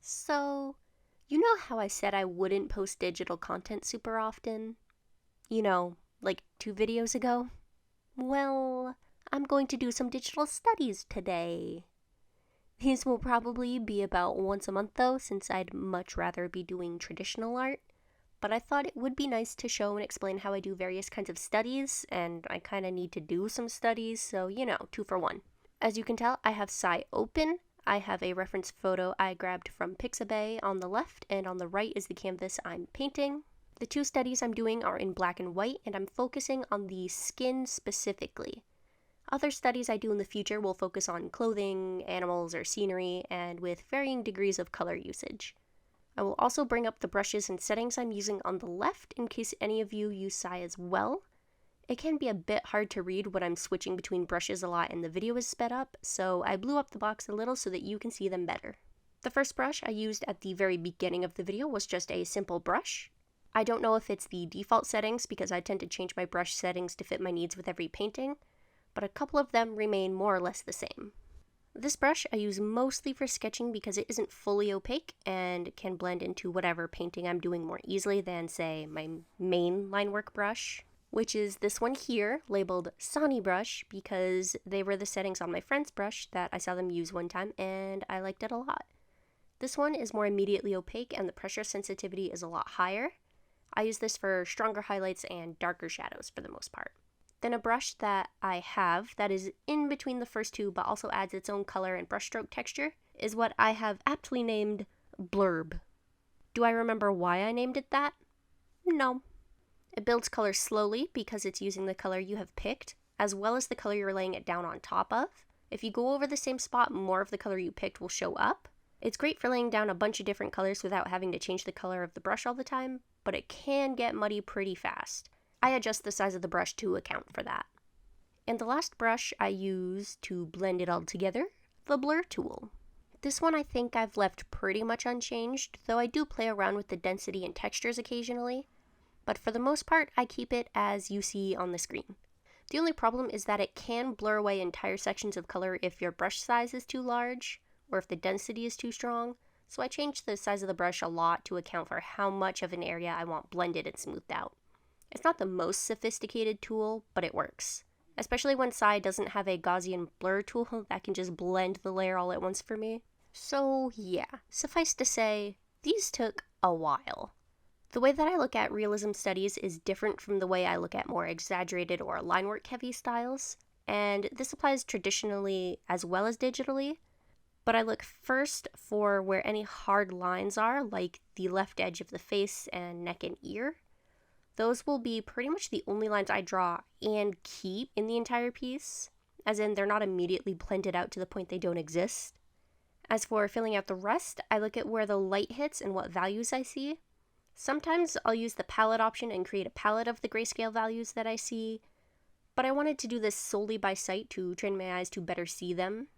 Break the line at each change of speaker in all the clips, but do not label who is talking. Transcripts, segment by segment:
So, you know how I said I wouldn't post digital content super often? Like 2 videos ago? Well, I'm going to do some digital studies today. These will probably be about once a month though, since I'd much rather be doing traditional art. But I thought it would be nice to show and explain how I do various kinds of studies, and I kinda need to do some studies, so 2 for 1. As you can tell, I have Sci open. I have a reference photo I grabbed from Pixabay on the left, and on the right is the canvas I'm painting. The 2 studies I'm doing are in black and white, and I'm focusing on the skin specifically. Other studies I do in the future will focus on clothing, animals, or scenery, and with varying degrees of color usage. I will also bring up the brushes and settings I'm using on the left in case any of you use Sci as well. It can be a bit hard to read when I'm switching between brushes a lot and the video is sped up, so I blew up the box a little so that you can see them better. The first brush I used at the very beginning of the video was just a simple brush. I don't know if it's the default settings because I tend to change my brush settings to fit my needs with every painting, but a couple of them remain more or less the same. This brush I use mostly for sketching because it isn't fully opaque and can blend into whatever painting I'm doing more easily than, say, my main line work brush, which is this one here, labeled Sony Brush, because they were the settings on my friend's brush that I saw them use one time, and I liked it a lot. This one is more immediately opaque, and the pressure sensitivity is a lot higher. I use this for stronger highlights and darker shadows for the most part. Then a brush that I have that is in between the first two but also adds its own color and brushstroke texture is what I have aptly named Blurb. Do I remember why I named it that? No. It builds color slowly because it's using the color you have picked, as well as the color you're laying it down on top of. If you go over the same spot, more of the color you picked will show up. It's great for laying down a bunch of different colors without having to change the color of the brush all the time, but it can get muddy pretty fast. I adjust the size of the brush to account for that. And the last brush I use to blend it all together, the blur tool. This one I think I've left pretty much unchanged, though I do play around with the density and textures occasionally. But for the most part, I keep it as you see on the screen. The only problem is that it can blur away entire sections of color if your brush size is too large, or if the density is too strong, so I change the size of the brush a lot to account for how much of an area I want blended and smoothed out. It's not the most sophisticated tool, but it works. Especially when Sci doesn't have a Gaussian blur tool that can just blend the layer all at once for me. So yeah, suffice to say, these took a while. The way that I look at realism studies is different from the way I look at more exaggerated or line work heavy styles, and this applies traditionally as well as digitally, but I look first for where any hard lines are, like the left edge of the face and neck and ear. Those will be pretty much the only lines I draw and keep in the entire piece, as in they're not immediately blended out to the point they don't exist. As for filling out the rest, I look at where the light hits and what values I see. Sometimes I'll use the palette option and create a palette of the grayscale values that I see, but I wanted to do this solely by sight to train my eyes to better see them.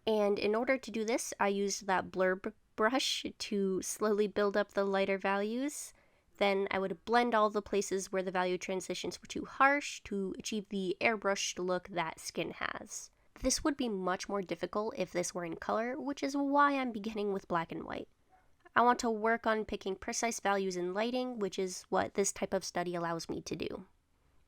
And in order to do this, I used that blurb brush to slowly build up the lighter values. Then I would blend all the places where the value transitions were too harsh to achieve the airbrushed look that skin has. This would be much more difficult if this were in color, which is why I'm beginning with black and white. I want to work on picking precise values in lighting, which is what this type of study allows me to do.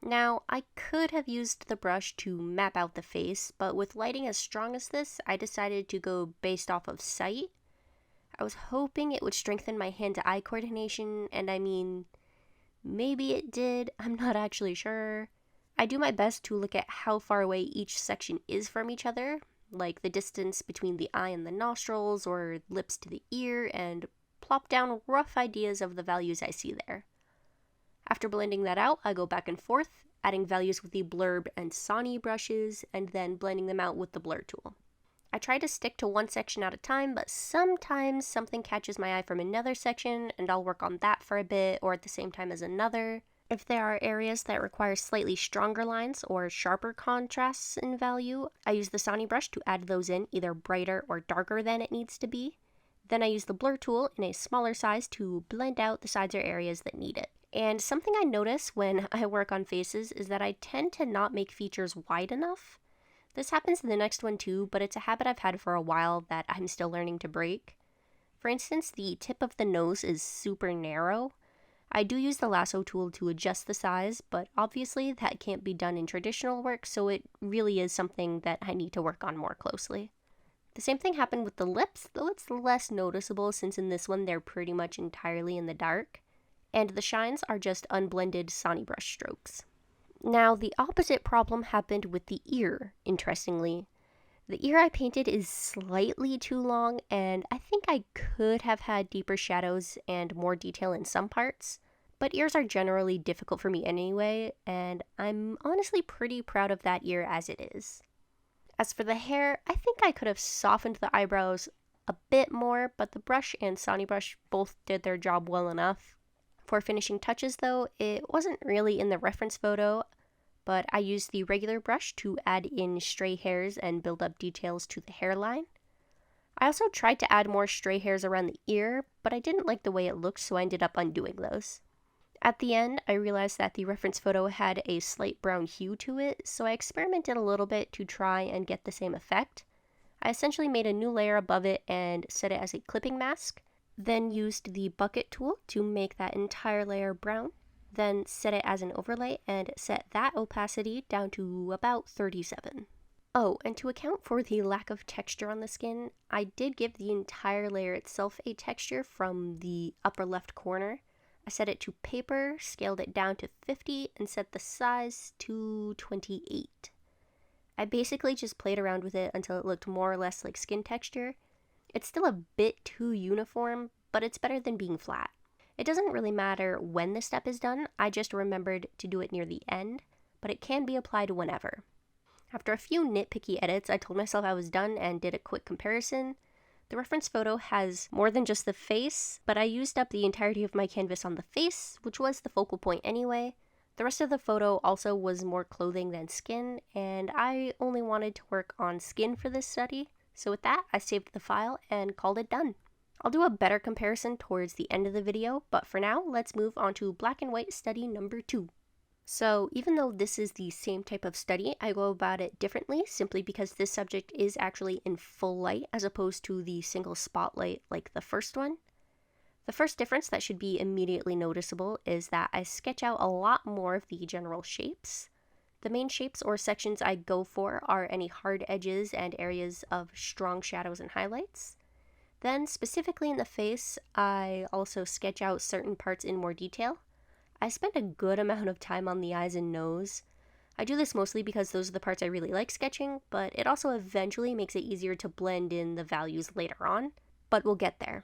Now, I could have used the brush to map out the face, but with lighting as strong as this, I decided to go based off of sight. I was hoping it would strengthen my hand-to-eye coordination, and I mean, maybe it did, I'm not actually sure. I do my best to look at how far away each section is from each other, like the distance between the eye and the nostrils, or lips to the ear, and plop down rough ideas of the values I see there. After blending that out, I go back and forth, adding values with the blurb and Sony brushes, and then blending them out with the blur tool. I try to stick to one section at a time, but sometimes something catches my eye from another section, and I'll work on that for a bit, or at the same time as another. If there are areas that require slightly stronger lines or sharper contrasts in value, I use the Sony brush to add those in either brighter or darker than it needs to be. Then I use the blur tool in a smaller size to blend out the sides or areas that need it. And something I notice when I work on faces is that I tend to not make features wide enough. This happens in the next one too, but it's a habit I've had for a while that I'm still learning to break. For instance, the tip of the nose is super narrow. I do use the lasso tool to adjust the size, but obviously that can't be done in traditional work, so it really is something that I need to work on more closely. The same thing happened with the lips, though it's less noticeable since in this one they're pretty much entirely in the dark, and the shines are just unblended Sony Brush strokes. Now, the opposite problem happened with the ear, interestingly. The ear I painted is slightly too long, and I think I could have had deeper shadows and more detail in some parts, but ears are generally difficult for me anyway, and I'm honestly pretty proud of that ear as it is. As for the hair, I think I could have softened the eyebrows a bit more, but the brush and Sony Brush both did their job well enough. For finishing touches though, it wasn't really in the reference photo, but I used the regular brush to add in stray hairs and build up details to the hairline. I also tried to add more stray hairs around the ear, but I didn't like the way it looked, so I ended up undoing those. At the end, I realized that the reference photo had a slight brown hue to it, so I experimented a little bit to try and get the same effect. I essentially made a new layer above it and set it as a clipping mask, then used the bucket tool to make that entire layer brown, then set it as an overlay and set that opacity down to about 37. Oh, and to account for the lack of texture on the skin, I did give the entire layer itself a texture from the upper left corner. I set it to paper, scaled it down to 50, and set the size to 28. I basically just played around with it until it looked more or less like skin texture. It's still a bit too uniform, but it's better than being flat. It doesn't really matter when the step is done, I just remembered to do it near the end, but it can be applied whenever. After a few nitpicky edits, I told myself I was done and did a quick comparison. The reference photo has more than just the face, but I used up the entirety of my canvas on the face, which was the focal point anyway. The rest of the photo also was more clothing than skin, and I only wanted to work on skin for this study, so with that, I saved the file and called it done. I'll do a better comparison towards the end of the video, but for now, let's move on to black and white study number 2. So even though this is the same type of study, I go about it differently simply because this subject is actually in full light as opposed to the single spotlight like the first one. The first difference that should be immediately noticeable is that I sketch out a lot more of the general shapes. The main shapes or sections I go for are any hard edges and areas of strong shadows and highlights. Then, specifically in the face, I also sketch out certain parts in more detail. I spend a good amount of time on the eyes and nose. I do this mostly because those are the parts I really like sketching, but it also eventually makes it easier to blend in the values later on, but we'll get there.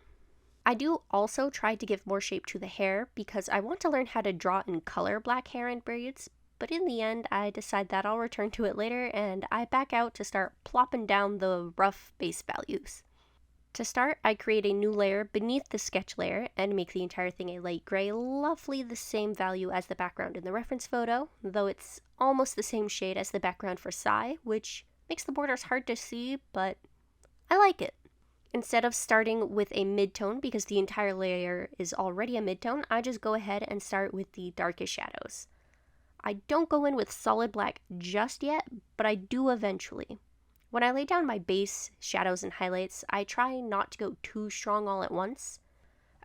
I do also try to give more shape to the hair because I want to learn how to draw and color black hair in braids, but in the end, I decide that I'll return to it later and I back out to start plopping down the rough base values. To start, I create a new layer beneath the sketch layer and make the entire thing a light gray, roughly the same value as the background in the reference photo, though it's almost the same shade as the background for Psy, which makes the borders hard to see, but I like it. Instead of starting with a midtone, because the entire layer is already a midtone, I just go ahead and start with the darkest shadows. I don't go in with solid black just yet, but I do eventually. When I lay down my base, shadows, and highlights, I try not to go too strong all at once.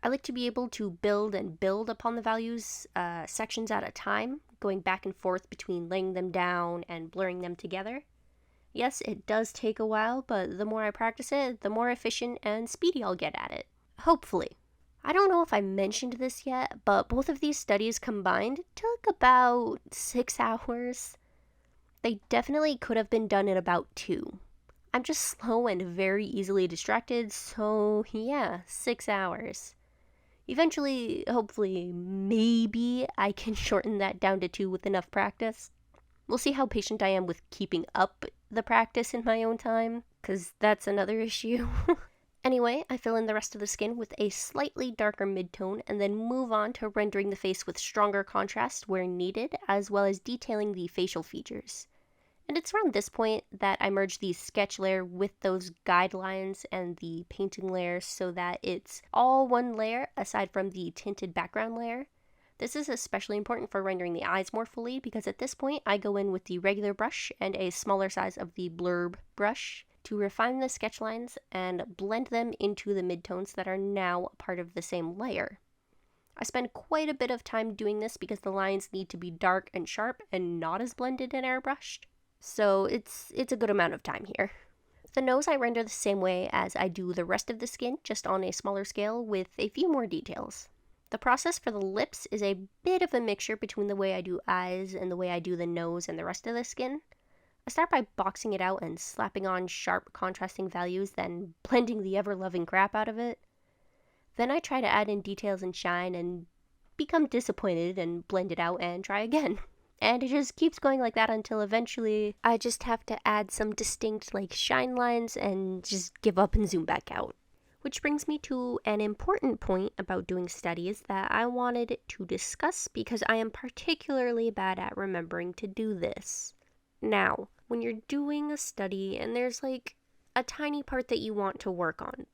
I like to be able to build and build upon the values sections at a time, going back and forth between laying them down and blurring them together. Yes, it does take a while, but the more I practice it, the more efficient and speedy I'll get at it. Hopefully. I don't know if I mentioned this yet, but both of these studies combined took about 6 hours. They definitely could have been done in about 2. I'm just slow and very easily distracted, so yeah, 6 hours. Eventually, hopefully, maybe I can shorten that down to 2 with enough practice. We'll see how patient I am with keeping up the practice in my own time, because that's another issue. Anyway, I fill in the rest of the skin with a slightly darker midtone and then move on to rendering the face with stronger contrast where needed, as well as detailing the facial features. And it's around this point that I merge the sketch layer with those guidelines and the painting layer so that it's all one layer aside from the tinted background layer. This is especially important for rendering the eyes more fully because at this point I go in with the regular brush and a smaller size of the blurb brush to refine the sketch lines and blend them into the midtones that are now part of the same layer. I spend quite a bit of time doing this because the lines need to be dark and sharp and not as blended and airbrushed. So it's a good amount of time here. The nose I render the same way as I do the rest of the skin, just on a smaller scale with a few more details. The process for the lips is a bit of a mixture between the way I do eyes and the way I do the nose and the rest of the skin. I start by boxing it out and slapping on sharp contrasting values, then blending the ever-loving crap out of it. Then I try to add in details and shine and become disappointed and blend it out and try again. And it just keeps going like that until eventually I just have to add some distinct shine lines and just give up and zoom back out. Which brings me to an important point about doing studies that I wanted to discuss because I am particularly bad at remembering to do this. Now, when you're doing a study and there's a tiny part that you want to work on,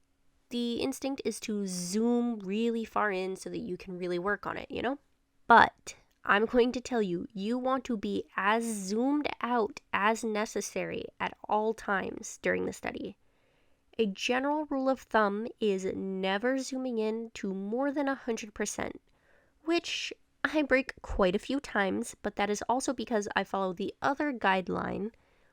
the instinct is to zoom really far in so that you can really work on it, you know? But I'm going to tell you, you want to be as zoomed out as necessary at all times during the study. A general rule of thumb is never zooming in to more than 100%, which I break quite a few times, but that is also because I follow the other guideline,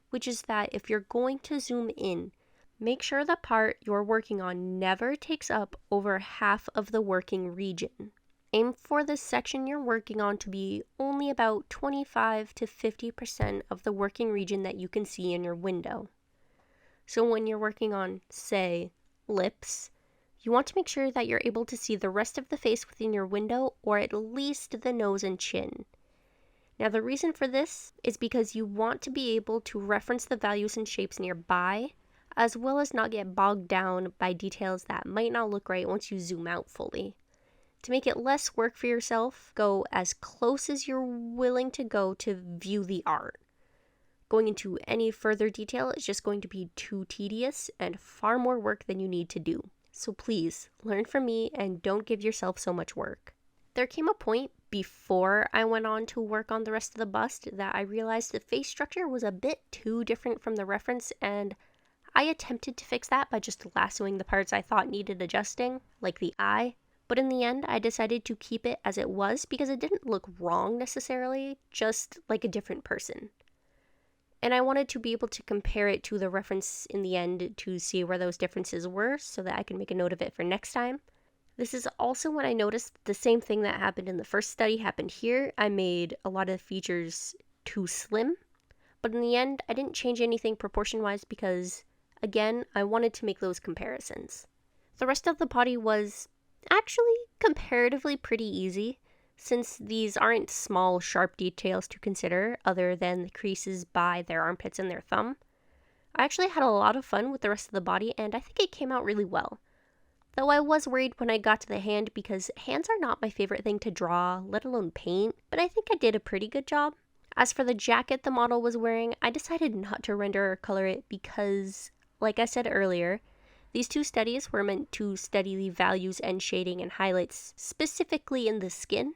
which is that if you're going to zoom in, make sure the part you're working on never takes up over half of the working region. Aim for the section you're working on to be only about 25 to 50% of the working region that you can see in your window. So when you're working on, say, lips, you want to make sure that you're able to see the rest of the face within your window, or at least the nose and chin. Now the reason for this is because you want to be able to reference the values and shapes nearby, as well as not get bogged down by details that might not look right once you zoom out fully. To make it less work for yourself, go as close as you're willing to go to view the art. Going into any further detail is just going to be too tedious and far more work than you need to do. So please, learn from me and don't give yourself so much work. There came a point before I went on to work on the rest of the bust that I realized the face structure was a bit too different from the reference, and I attempted to fix that by just lassoing the parts I thought needed adjusting, like the eye. But in the end, I decided to keep it as it was because it didn't look wrong necessarily, just like a different person. And I wanted to be able to compare it to the reference in the end to see where those differences were so that I can make a note of it for next time. This is also when I noticed the same thing that happened in the first study happened here. I made a lot of features too slim, but in the end, I didn't change anything proportion-wise because, again, I wanted to make those comparisons. The rest of the body was actually comparatively pretty easy, since these aren't small, sharp details to consider other than the creases by their armpits and their thumb. I actually had a lot of fun with the rest of the body, and I think it came out really well. Though I was worried when I got to the hand because hands are not my favorite thing to draw, let alone paint, but I think I did a pretty good job. As for the jacket the model was wearing, I decided not to render or color it because, like I said earlier, these two studies were meant to study the values and shading and highlights specifically in the skin.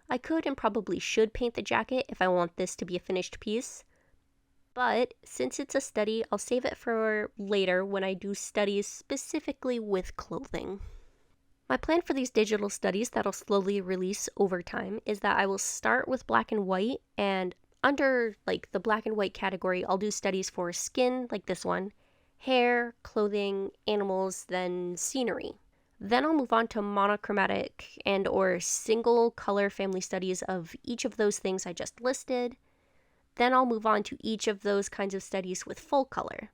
I could and probably should paint the jacket if I want this to be a finished piece. But since it's a study, I'll save it for later when I do studies specifically with clothing. My plan for these digital studies that I'll slowly release over time is that I will start with black and white, and under the black and white category, I'll do studies for skin, like this one, hair, clothing, animals, then scenery. Then I'll move on to monochromatic and or single color family studies of each of those things I just listed. Then I'll move on to each of those kinds of studies with full color.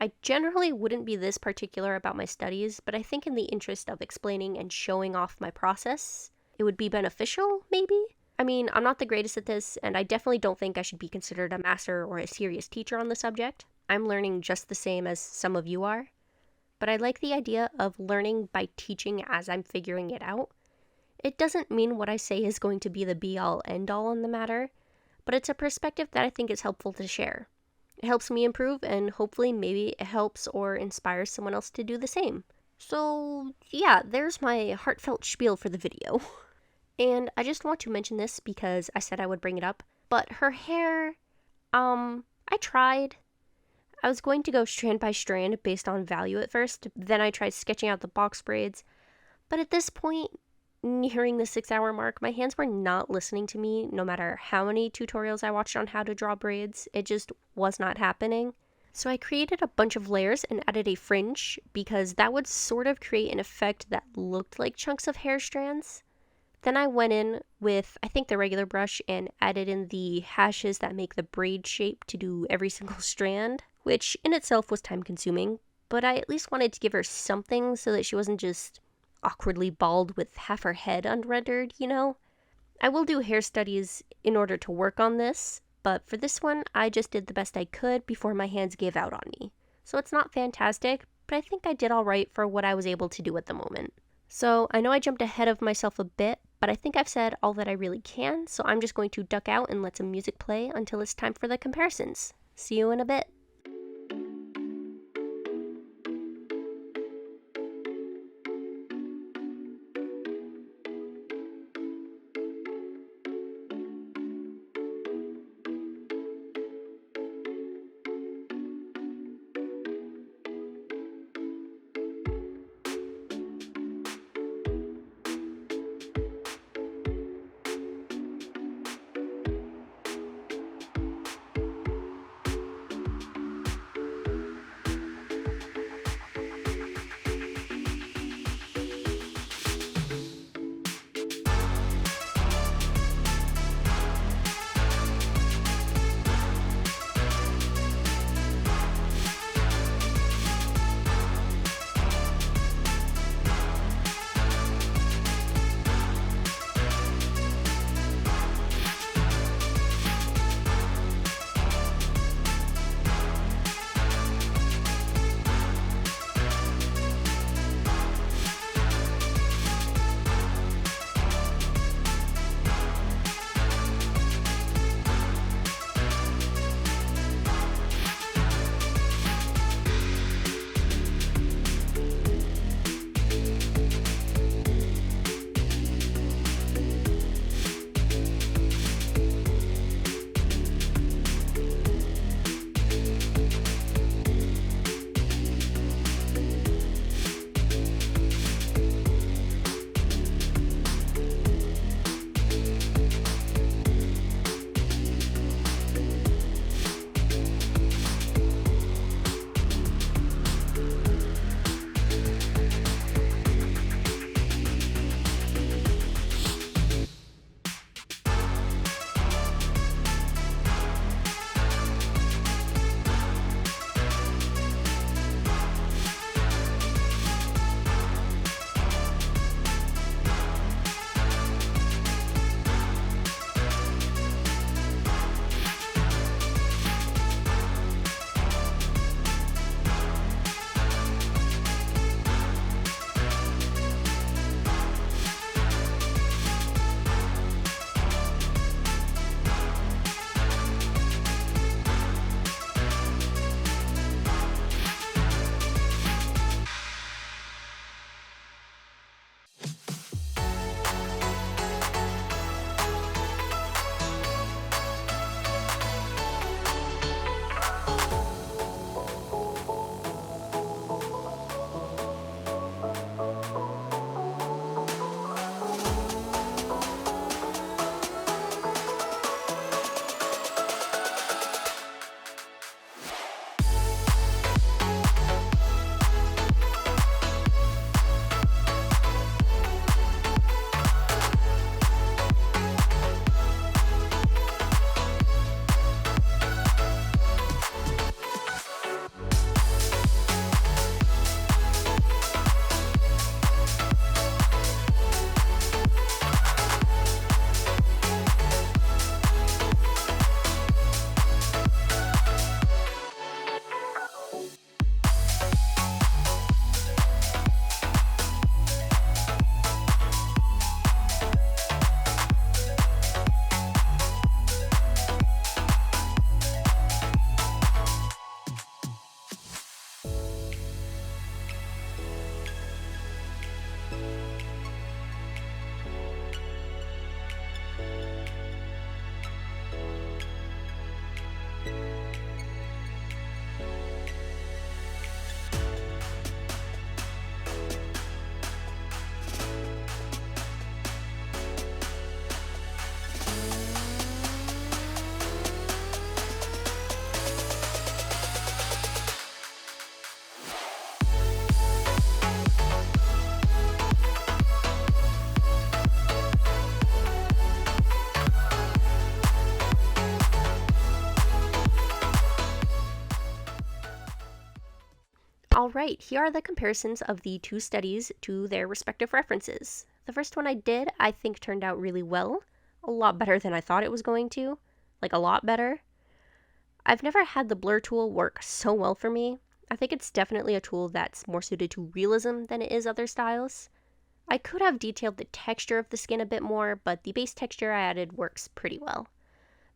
I generally wouldn't be this particular about my studies, but I think in the interest of explaining and showing off my process, it would be beneficial, maybe? I mean, I'm not the greatest at this, and I definitely don't think I should be considered a master or a serious teacher on the subject. I'm learning just the same as some of you are. But I like the idea of learning by teaching as I'm figuring it out. It doesn't mean what I say is going to be the be-all, end-all on the matter, but it's a perspective that I think is helpful to share. It helps me improve, and hopefully maybe it helps or inspires someone else to do the same. So yeah, there's my heartfelt spiel for the video. And I just want to mention this because I said I would bring it up, but her hair, I tried. I was going to go strand by strand based on value at first, then I tried sketching out the box braids, but at this point, nearing the 6-hour mark, my hands were not listening to me no matter how many tutorials I watched on how to draw braids. It just was not happening. So I created a bunch of layers and added a fringe because that would sort of create an effect that looked like chunks of hair strands. Then I went in with, I think, the regular brush and added in the hashes that make the braid shape to do every single strand, which in itself was time consuming, but I at least wanted to give her something so that she wasn't just awkwardly bald with half her head unrendered, you know? I will do hair studies in order to work on this, but for this one, I just did the best I could before my hands gave out on me. So it's not fantastic, but I think I did alright for what I was able to do at the moment. So I know I jumped ahead of myself a bit, but I think I've said all that I really can, so I'm just going to duck out and let some music play until it's time for the comparisons. See you in a bit. Alright, here are the comparisons of the two studies to their respective references. The first one I did, I think turned out really well. A lot better than I thought it was going to. Like, a lot better. I've never had the blur tool work so well for me. I think it's definitely a tool that's more suited to realism than it is other styles. I could have detailed the texture of the skin a bit more, but the base texture I added works pretty well.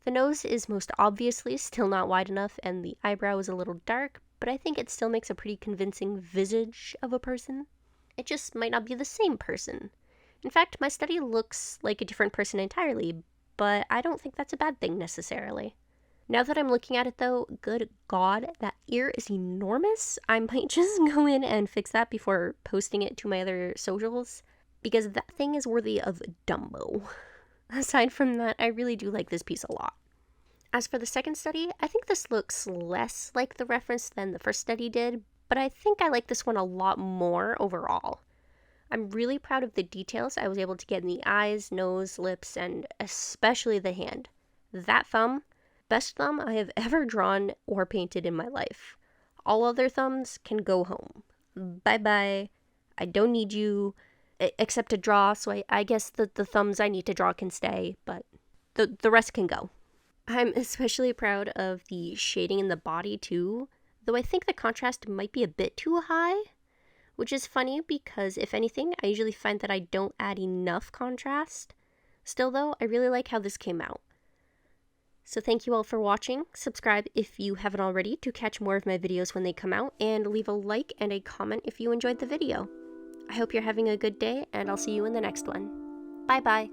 The nose is most obviously still not wide enough, and the eyebrow is a little dark, but I think it still makes a pretty convincing visage of a person. It just might not be the same person. In fact, my study looks like a different person entirely, but I don't think that's a bad thing necessarily. Now that I'm looking at it though, good God, that ear is enormous. I might just go in and fix that before posting it to my other socials, because that thing is worthy of Dumbo. Aside from that, I really do like this piece a lot. As for the second study, I think this looks less like the reference than the first study did, but I think I like this one a lot more overall. I'm really proud of the details I was able to get in the eyes, nose, lips, and especially the hand. That thumb, best thumb I have ever drawn or painted in my life. All other thumbs can go home. Bye-bye. I don't need you, except to draw, so I guess the thumbs I need to draw can stay, but the rest can go. I'm especially proud of the shading in the body too, though I think the contrast might be a bit too high, which is funny because if anything, I usually find that I don't add enough contrast. Still though, I really like how this came out. So thank you all for watching. Subscribe if you haven't already to catch more of my videos when they come out, and leave a like and a comment if you enjoyed the video. I hope you're having a good day, and I'll see you in the next one. Bye bye.